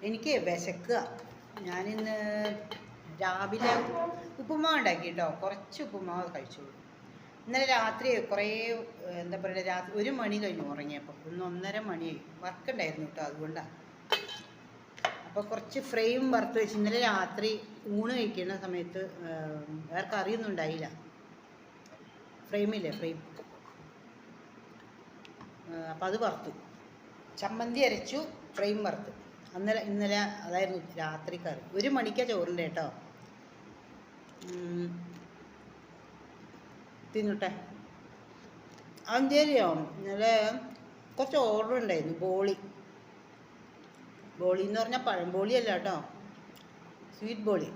എനിക്ക് വിശക്കുക. ഞാനിന്ന് രാവിലെ ഉപ്പുമാവ് ഉണ്ടാക്കി കേട്ടോ, കുറച്ച് ഉപ്പുമാവ് കഴിച്ചു. ഇന്നലെ രാത്രി കുറേ എന്താ പറയുക, രാത്രി 1 മണി കഴിഞ്ഞു ഉറങ്ങിയപ്പോൾ. 1:30 മണിയായി. വർക്ക് ഉണ്ടായിരുന്നു കേട്ടോ, അതുകൊണ്ടാണ്. അപ്പോൾ കുറച്ച് ഫ്രെയിം വറുത്ത് വെച്ച് ഇന്നലെ രാത്രി ഊണ് കഴിക്കുന്ന സമയത്ത് വേറെ കറിയൊന്നും ഉണ്ടായില്ല. ഫ്രെയിമില്ലേ, ഫ്രെയിം, അപ്പോൾ അത് വറുത്തു. ചമ്മന്തി അരച്ചു, ഫ്രെയിം വറുത്ത്. ഇന്നലെ അതായിരുന്നു രാത്രി കറി. 1 മണിക്കാണ് ചോറുണ്ട് കേട്ടോ. തിന്നട്ടെ. അഞ്ചേരിയോ ഇന്നലെ കുറച്ച് ഓർഡർ ഉണ്ടായിരുന്നു. ബോളി എന്ന് പറഞ്ഞാൽ പഴംബോളി അല്ല കേട്ടോ, സ്വീറ്റ് ബോളി.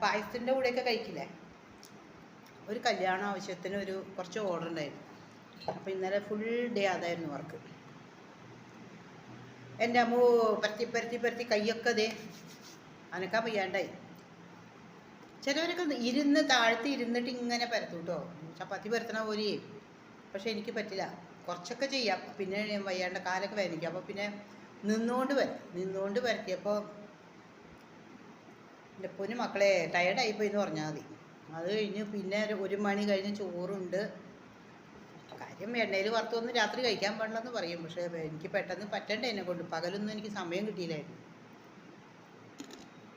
പായസത്തിൻ്റെ കൂടെയൊക്കെ കഴിക്കില്ലേ. ഒരു കല്യാണ ആവശ്യത്തിന് കുറച്ച് ഓർഡർ ഉണ്ടായിരുന്നു. അപ്പോൾ ഇന്നലെ ഫുൾ ഡേ അതായിരുന്നു വർക്ക്. എൻ്റെ അമ്മ പരത്തി കൈയൊക്കെ ദേ അനക്കാൻ വയ്യാണ്ടായി. ചിലവരൊക്കെ താഴത്ത് ഇരുന്നിട്ട് ഇങ്ങനെ പരത്തും കേട്ടോ, ചപ്പാത്തി പരത്തണ പോലെ. പക്ഷെ എനിക്ക് പറ്റില്ല. കുറച്ചൊക്കെ ചെയ്യാം, പിന്നെ വയ്യാണ്ട കാലൊക്കെ വേദനിക്കും. അപ്പോൾ പിന്നെ നിന്നുകൊണ്ട് പരത്തിയപ്പോൾ എൻ്റെ പൊന്നു മക്കളെ ടയർഡായിപ്പോയി എന്ന് പറഞ്ഞാൽ മതി. അത് കഴിഞ്ഞ് പിന്നെ 1 മണി കഴിഞ്ഞ് ചോറുണ്ട്. കാര്യം എണ്ണയിൽ വറുത്തൊന്നും രാത്രി കഴിക്കാൻ പാടില്ലെന്ന് പറയും. പക്ഷേ എനിക്ക് പെട്ടെന്ന് പറ്റണ്ടേ, എന്നെ കൊണ്ട് പകലൊന്നും എനിക്ക് സമയം കിട്ടിയില്ലായിരുന്നു.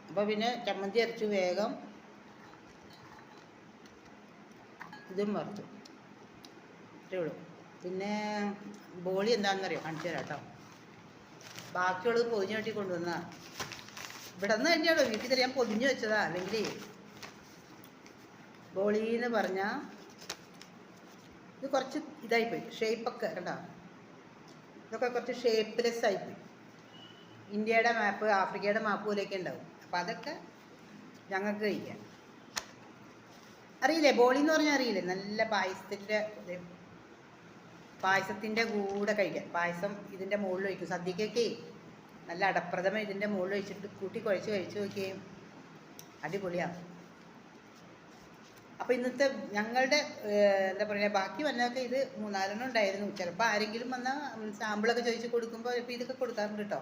അപ്പോൾ പിന്നെ ചമ്മന്തി അരച്ചു, വേഗം ഇതും വറുത്തു, അത്രേ ഉള്ളൂ. പിന്നെ ബോളി എന്താണെന്നറിയോ, കാണിച്ചു തരാം കേട്ടോ. ബാക്കിയുള്ളത് പൊതിഞ്ഞ് കെട്ടി കൊണ്ടുവന്നാ. ഇവിടെ നിന്ന് തന്നെയാണോ, വീട്ടിൽ തന്നെ ഞാൻ പൊതിഞ്ഞ് വെച്ചതാ. അല്ലെങ്കിൽ ബോളി എന്ന് പറഞ്ഞാൽ ഇത് കുറച്ച് ഇതായിപ്പോയി, ഷേപ്പൊക്കെ കണ്ടോ, ഇതൊക്കെ കുറച്ച് ഷേപ്പ്ലെസ് ആയിപ്പോയി. ഇന്ത്യയുടെ മാപ്പ്, ആഫ്രിക്കയുടെ മാപ്പ് പോലെയൊക്കെ ഉണ്ടാവും. അപ്പം അതൊക്കെ ഞങ്ങൾക്ക് കഴിക്കാം. അറിയില്ലേ ബോളി എന്ന് പറഞ്ഞാൽ? അറിയില്ലേ, നല്ല പായസത്തിൻ്റെ കൂടെ കഴിക്കാൻ. പായസം ഇതിൻ്റെ മുകളിൽ ഒഴിക്കും. സദ്യക്കൊക്കെ നല്ല അടപ്രഥമ ഇതിൻ്റെ മുകളിൽ ഒഴിച്ചിട്ട് കൂട്ടി കുഴച്ച് കഴിച്ച് നോക്കിയേ, അടിപൊളിയാണ്. അപ്പോൾ ഇന്നത്തെ ഞങ്ങളുടെ എന്താ പറയുക, ബാക്കി വന്നതൊക്കെ ഇത് 3-4 ഉണ്ടായിരുന്നു. ചിലപ്പോൾ ആരെങ്കിലും വന്നാൽ സാമ്പിളൊക്കെ ചോദിച്ച് കൊടുക്കുമ്പോൾ ഇപ്പോൾ ഇതൊക്കെ കൊടുക്കാറുണ്ട് കേട്ടോ.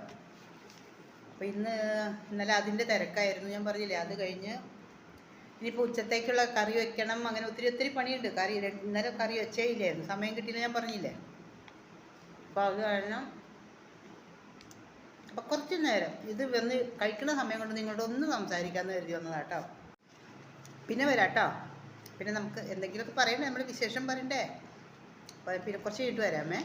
അപ്പോൾ ഇന്നലെ അതിൻ്റെ തിരക്കായിരുന്നു. ഞാൻ പറഞ്ഞില്ലേ, അത് കഴിഞ്ഞ് ഇനിയിപ്പോൾ ഉച്ചത്തേക്കുള്ള കറി വെക്കണം. അങ്ങനെ ഒത്തിരി പണിയുണ്ട്. ഇന്നലെ കറി വെച്ചേ ഇല്ലായിരുന്നു, സമയം കിട്ടിയില്ല, ഞാൻ പറഞ്ഞില്ലേ. അപ്പോൾ അത് കാരണം അപ്പോൾ കുറച്ച് നേരം ഇത് വന്ന് കഴിക്കുന്ന സമയം കൊണ്ട് നിങ്ങളോട് ഒന്ന് സംസാരിക്കാമെന്ന് കരുതി വന്നതാട്ടോ. പിന്നെ വരാം കേട്ടോ. പിന്നെ നമുക്ക് എന്തെങ്കിലുമൊക്കെ പറയണ്ടേ, നമ്മൾ വിശേഷം പറയണ്ടേ. അപ്പോൾ പിന്നെ കുറച്ച് കഴിഞ്ഞിട്ട് വരാമേ.